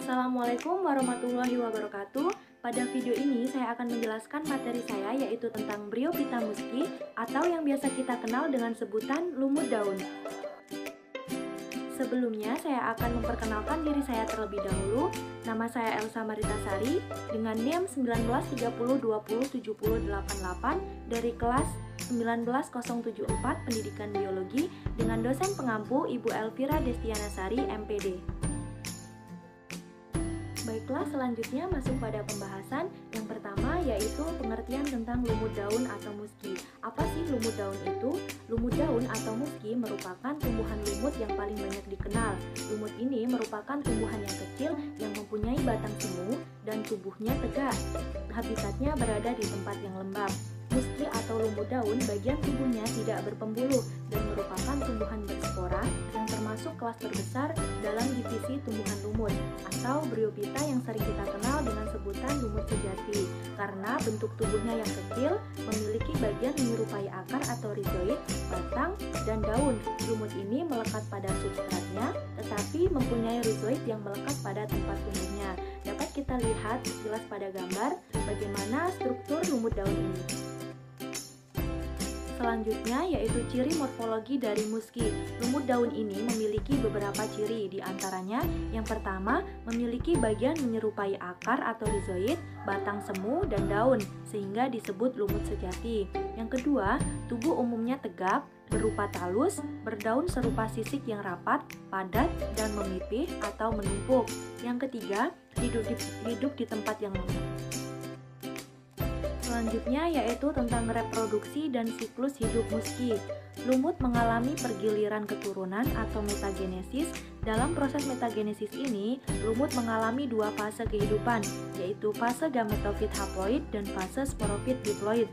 Assalamualaikum warahmatullahi wabarakatuh. Pada video ini saya akan menjelaskan materi saya yaitu tentang Bryophyta musci atau yang biasa kita kenal dengan sebutan lumut daun. Sebelumnya saya akan memperkenalkan diri saya terlebih dahulu. Nama saya Elsa Maritasari dengan NIM 1930207088 dari kelas 19074 Pendidikan Biologi dengan dosen pengampu Ibu Elvira Destianasari MPD. Baiklah, selanjutnya masuk pada pembahasan. Yang pertama yaitu pengertian tentang lumut daun atau musci. Apa sih lumut daun itu? Lumut daun atau musci merupakan tumbuhan lumut yang paling banyak dikenal. Lumut ini merupakan tumbuhan yang kecil yang mempunyai batang semu dan tubuhnya tegak. Habitatnya berada di tempat yang lembab. Musci atau lumut daun bagian tubuhnya tidak berpembuluh dan merupakan tumbuhan berspora yang termasuk kelas terbesar dalam divisi tumbuhan lumut atau Bryophyta yang sering kita kenal dengan sebutan lumut sejati karena bentuk tubuhnya yang kecil, memiliki bagian menyerupai akar atau rizoid, batang, dan daun. Lumut ini melekat pada substratnya tetapi mempunyai rizoid yang melekat pada tempat tumbuhnya. Dapat kita lihat jelas pada gambar bagaimana struktur lumut daun ini. Selanjutnya yaitu ciri morfologi dari musci. Lumut daun ini memiliki beberapa ciri, di antaranya yang pertama memiliki bagian menyerupai akar atau rizoid, batang semu, dan daun sehingga disebut lumut sejati. Yang kedua, tubuh umumnya tegap, berupa talus, berdaun serupa sisik yang rapat, padat, dan memipih atau menumpuk. Yang ketiga, hidup di tempat yang lembab. Selanjutnya yaitu tentang reproduksi dan siklus hidup musci. Lumut mengalami pergiliran keturunan atau metagenesis. Dalam proses metagenesis ini, lumut mengalami dua fase kehidupan, yaitu fase gametofit haploid dan fase sporofit diploid.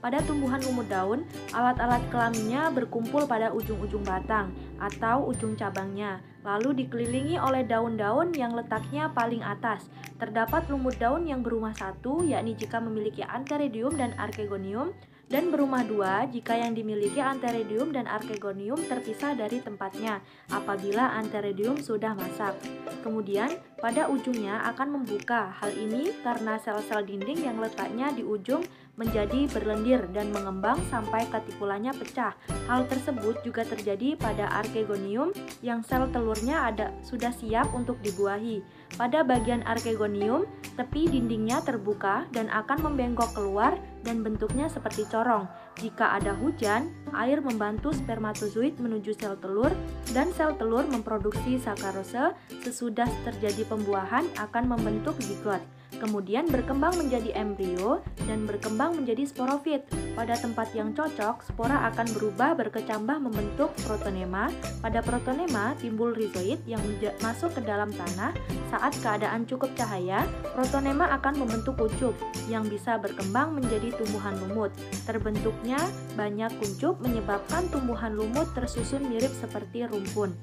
Pada tumbuhan lumut daun, alat-alat kelaminnya berkumpul pada ujung-ujung batang atau ujung cabangnya, lalu dikelilingi oleh daun-daun yang letaknya paling atas. Terdapat lumut daun yang berumah satu, yakni jika memiliki antheridium dan archegonium, dan berumah dua jika yang dimiliki antheridium dan archegonium terpisah dari tempatnya apabila antheridium sudah masak. Kemudian pada ujungnya akan membuka. Hal ini karena sel-sel dinding yang letaknya di ujung menjadi berlendir dan mengembang sampai katikulanya pecah. Hal tersebut juga terjadi pada archegonium yang sel telurnya sudah siap untuk dibuahi. Pada bagian archegonium, tepi dindingnya terbuka dan akan membengkok keluar dan bentuknya seperti corong. Jika ada hujan, air membantu spermatozoid menuju sel telur dan sel telur memproduksi sakarose. Sesudah terjadi pembuahan akan membentuk zigot. Kemudian berkembang menjadi embrio dan berkembang menjadi sporofit. Pada tempat yang cocok, spora akan berubah berkecambah membentuk protonema. Pada protonema timbul rizoid yang masuk ke dalam tanah. Saat keadaan cukup cahaya, protonema akan membentuk kuncup yang bisa berkembang menjadi tumbuhan lumut. Terbentuknya banyak kuncup menyebabkan tumbuhan lumut tersusun mirip seperti rumpun.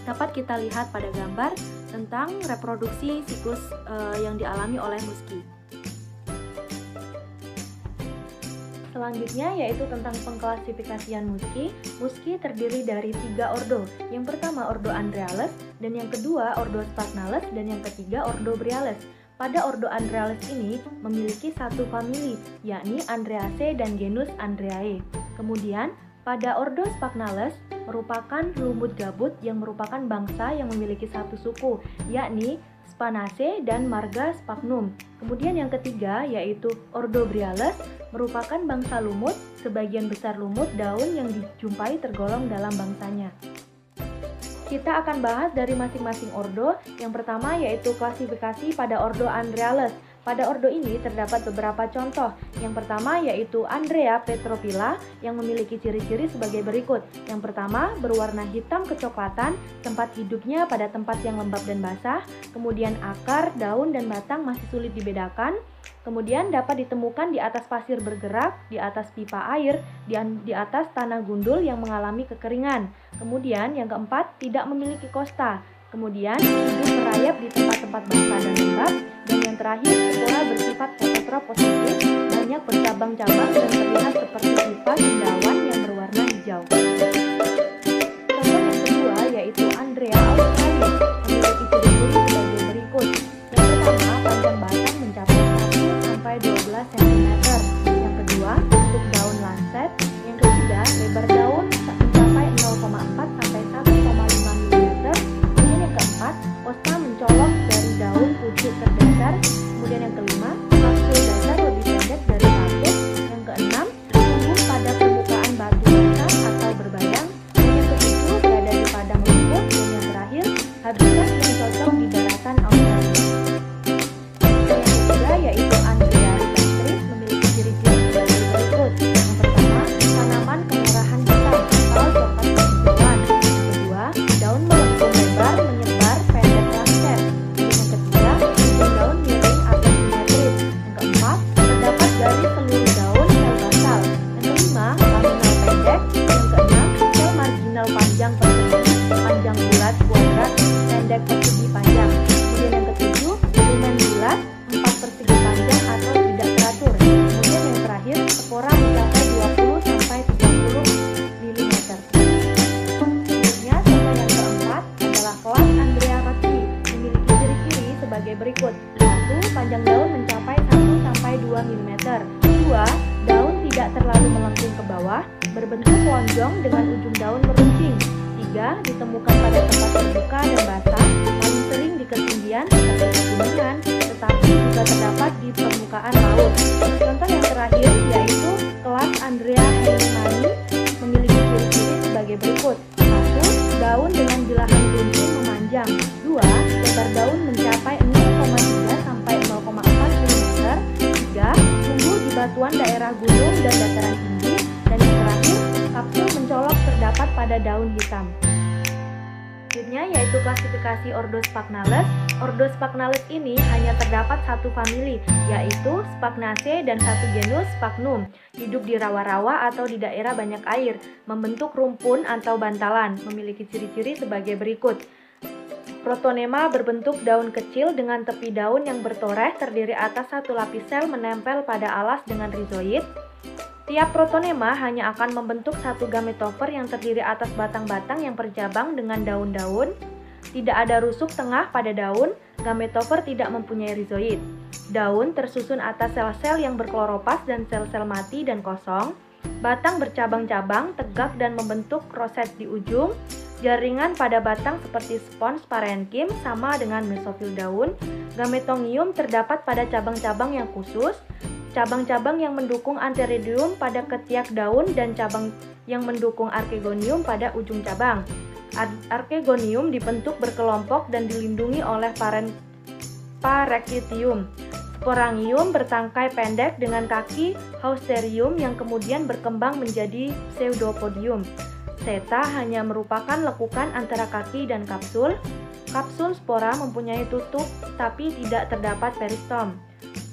Dapat kita lihat pada gambar tentang reproduksi siklus yang dialami oleh musci. Selanjutnya yaitu tentang pengklasifikasian musci. Musci terdiri dari 3 ordo. Yang pertama ordo Andreales, dan yang kedua ordo Sphagnales, dan yang ketiga ordo Bryales. Pada ordo Andreales ini memiliki satu famili, yakni Andreaceae dan genus Andreae. Kemudian pada ordo Sphagnales merupakan lumut gabut yang merupakan bangsa yang memiliki satu suku, yakni Spanaceae dan marga Sphagnum. Kemudian yang ketiga yaitu ordo Bryales merupakan bangsa lumut, sebagian besar lumut daun yang dijumpai tergolong dalam bangsanya. Kita akan bahas dari masing-masing ordo. Yang pertama yaitu klasifikasi pada ordo Andreales. Pada ordo ini terdapat beberapa contoh. Yang pertama yaitu Andrea petrophylla yang memiliki ciri-ciri sebagai berikut. Yang pertama, berwarna hitam kecoklatan, tempat hidupnya pada tempat yang lembab dan basah. Kemudian akar, daun, dan batang masih sulit dibedakan. Kemudian dapat ditemukan di atas pasir bergerak, di atas pipa air, di atas tanah gundul yang mengalami kekeringan. Kemudian yang keempat, tidak memiliki kosta. Kemudian hidup merayap di tempat-tempat basah dan lembab. Dan yang terakhir, spora bersifat heteropositif, banyak bercabang-cabang dan terlihat seperti pipa cendawan yang berwarna hijau. Contoh yang kedua yaitu Andrea australis, memiliki ciri-ciri sebagai berikut. yang cocok di daratan Australia. Yang ketiga yaitu Andrea ricastris memiliki ciri-ciri sebagai berikut. Yang pertama, tanaman kemerahan hitam atau coklat kehijauan. Yang kedua, daun melengkung lebar menyebar pendek lancet. Yang ketiga, ujung daun miring atau simetris. Yang keempat, terdapat dari seluruh daun sel basal. Yang kelima, laminal pendek. Yang keenam, sel marginal panjang persegi, panjang bulat kuadrat, pendek persegi panjang. Kemudian yang ketujuh, lumen bulat, 4 persegi panjang atau tidak teratur. Kemudian yang terakhir, spora mencapai 20-30 mm. Selanjutnya, contoh yang keempat adalah kelas Andrea ricci, memiliki ciri-ciri sebagai berikut. 1. Panjang daun mencapai 1-2 mm. 2. Daun tidak terlalu melengkung ke bawah, berbentuk lonjong dengan ujung daun meruncing. 3. Ditemukan pada tempat terbuka dan basah, paling sering di ketinggian seperti pegunungan, tetapi juga terdapat di permukaan laut. Contoh yang terakhir yaitu kelas Andrea henningani memiliki ciri-ciri sebagai berikut. 1. Daun dengan bilahan runcing memanjang. 2. Lebar daun mencapai 0,3-0,4 mm. 3. Tumbuh di batuan daerah gunung dan dataran tinggi. Dan yang terakhir, kapsul mencolok terdapat pada daun hitam. Selanjutnya yaitu klasifikasi Ordo Sphagnales. Ordo Sphagnales ini hanya terdapat satu famili, yaitu Sphagnacea dan satu genus Sphagnum. Hidup di rawa-rawa atau di daerah banyak air, membentuk rumpun atau bantalan, memiliki ciri-ciri sebagai berikut. Protonema berbentuk daun kecil dengan tepi daun yang bertoreh terdiri atas satu lapis sel menempel pada alas dengan rizoid. Tiap protonema hanya akan membentuk satu gametofer yang terdiri atas batang-batang yang bercabang dengan daun-daun. Tidak ada rusuk tengah pada daun, gametofer tidak mempunyai rizoid. Daun tersusun atas sel-sel yang berkloropas dan sel-sel mati dan kosong. Batang bercabang-cabang, tegak dan membentuk roset di ujung. Jaringan pada batang seperti spons parenkim sama dengan mesofil daun. Gametongium terdapat pada cabang-cabang yang khusus. Cabang-cabang yang mendukung antheridium pada ketiak daun dan cabang yang mendukung archegonium pada ujung cabang. Archegonium dibentuk berkelompok dan dilindungi oleh parectitium. Sporangium bertangkai pendek dengan kaki hausterium yang kemudian berkembang menjadi pseudopodium. Seta hanya merupakan lekukan antara kaki dan kapsul. Kapsul spora mempunyai tutup tapi tidak terdapat peristom.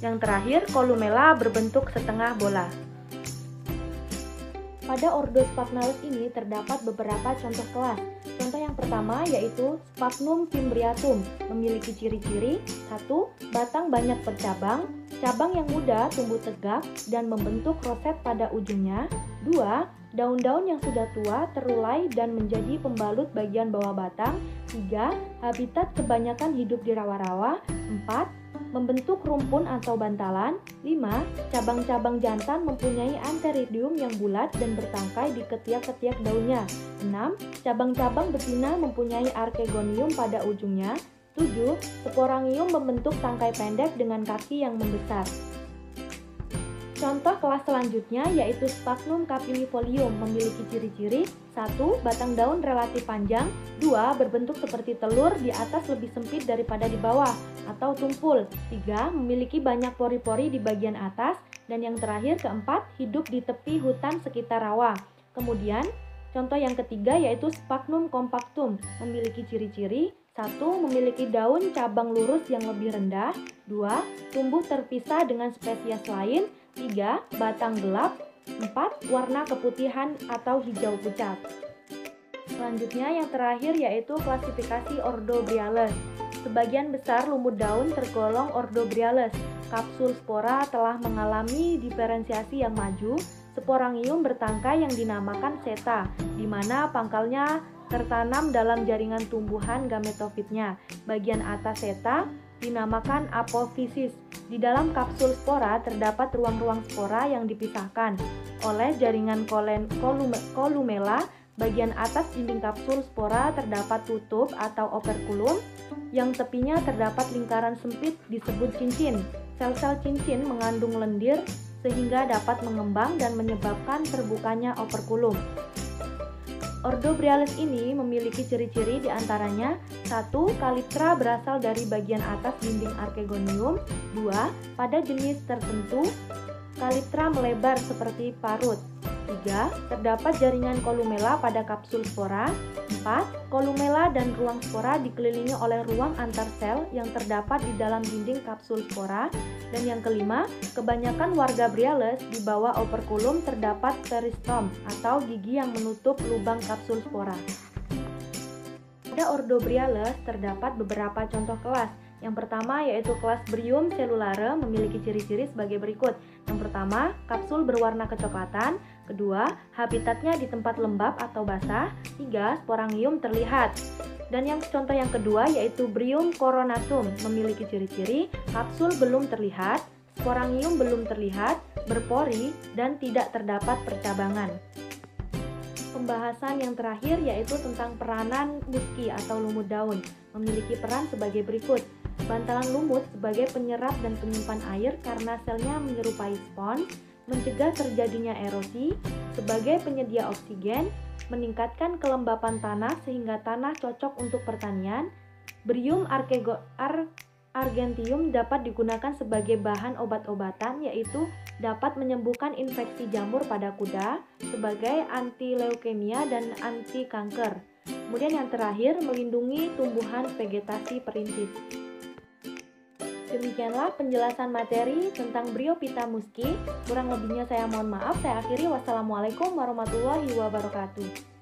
Yang terakhir, kolumella berbentuk setengah bola. Pada Ordo Sphagnales ini terdapat beberapa contoh kelas. Contoh yang pertama yaitu Sphagnum fimbriatum, memiliki ciri-ciri 1. Batang banyak bercabang, cabang yang muda tumbuh tegak dan membentuk roset pada ujungnya. 2. Daun-daun yang sudah tua terulai dan menjadi pembalut bagian bawah batang. 3. Habitat kebanyakan hidup di rawa-rawa. 4. Membentuk rumpun atau bantalan. 5. Cabang-cabang jantan mempunyai antheridium yang bulat dan bertangkai di ketiak-ketiak daunnya. 6. Cabang-cabang betina mempunyai archegonium pada ujungnya. 7. Sporangium membentuk tangkai pendek dengan kaki yang membesar. Contoh kelas selanjutnya yaitu Sphagnum capillifolium, memiliki ciri-ciri 1. Batang daun relatif panjang. 2. Berbentuk seperti telur, di atas lebih sempit daripada di bawah atau tumpul. 3. Memiliki banyak pori-pori di bagian atas. Dan yang terakhir keempat, hidup di tepi hutan sekitar rawa. Kemudian contoh yang ketiga yaitu Sphagnum compactum, memiliki ciri-ciri 1. Memiliki daun cabang lurus yang lebih rendah. 2. Tumbuh terpisah dengan spesies lain. 3. Batang gelap. 4. Warna keputihan atau hijau pucat. Selanjutnya yang terakhir yaitu klasifikasi Ordo Briales. Sebagian besar lumut daun tergolong Ordo Briales. Kapsul spora telah mengalami diferensiasi yang maju. Sporangium bertangkai yang dinamakan seta, di mana pangkalnya tertanam dalam jaringan tumbuhan gametofitnya. Bagian atas seta dinamakan apophysis. Di dalam kapsul spora terdapat ruang-ruang spora yang dipisahkan oleh jaringan kolumella. Bagian atas dinding kapsul spora terdapat tutup atau operkulum, yang tepinya terdapat lingkaran sempit disebut cincin. Sel-sel cincin mengandung lendir sehingga dapat mengembang dan menyebabkan terbukanya operkulum. Ordobriales ini memiliki ciri-ciri diantaranya 1. Kalitra berasal dari bagian atas dinding archegonium. 2. Pada jenis tertentu, kalitra melebar seperti parut. 3. Terdapat jaringan kolumela pada kapsul spora. 4. Kolumela dan ruang spora dikelilingi oleh ruang antar sel yang terdapat di dalam dinding kapsul spora. Dan yang kelima, kebanyakan warga Briales di bawah operkulum terdapat peristom atau gigi yang menutup lubang kapsul spora. Pada Ordobriales terdapat beberapa contoh kelas. Yang pertama yaitu kelas Bryum cellulare memiliki ciri-ciri sebagai berikut. Yang pertama, kapsul berwarna kecoklatan. Kedua, habitatnya di tempat lembab atau basah. 3. Sporangium terlihat. Dan yang contoh yang kedua yaitu Bryum coronatum memiliki ciri-ciri kapsul belum terlihat, sporangium belum terlihat, berpori, dan tidak terdapat percabangan. Pembahasan yang terakhir yaitu tentang peranan musky atau lumut daun. Memiliki peran sebagai berikut. Bantalan lumut sebagai penyerap dan penyimpan air karena selnya menyerupai spons, mencegah terjadinya erosi, sebagai penyedia oksigen, meningkatkan kelembapan tanah sehingga tanah cocok untuk pertanian. Bryum argentium dapat digunakan sebagai bahan obat-obatan, yaitu dapat menyembuhkan infeksi jamur pada kuda, sebagai anti leukemia dan anti kanker. Kemudian yang terakhir, melindungi tumbuhan vegetasi perintis. Demikianlah penjelasan materi tentang Bryophyta musky. Kurang lebihnya saya mohon maaf. Saya akhiri. Wassalamualaikum warahmatullahi wabarakatuh.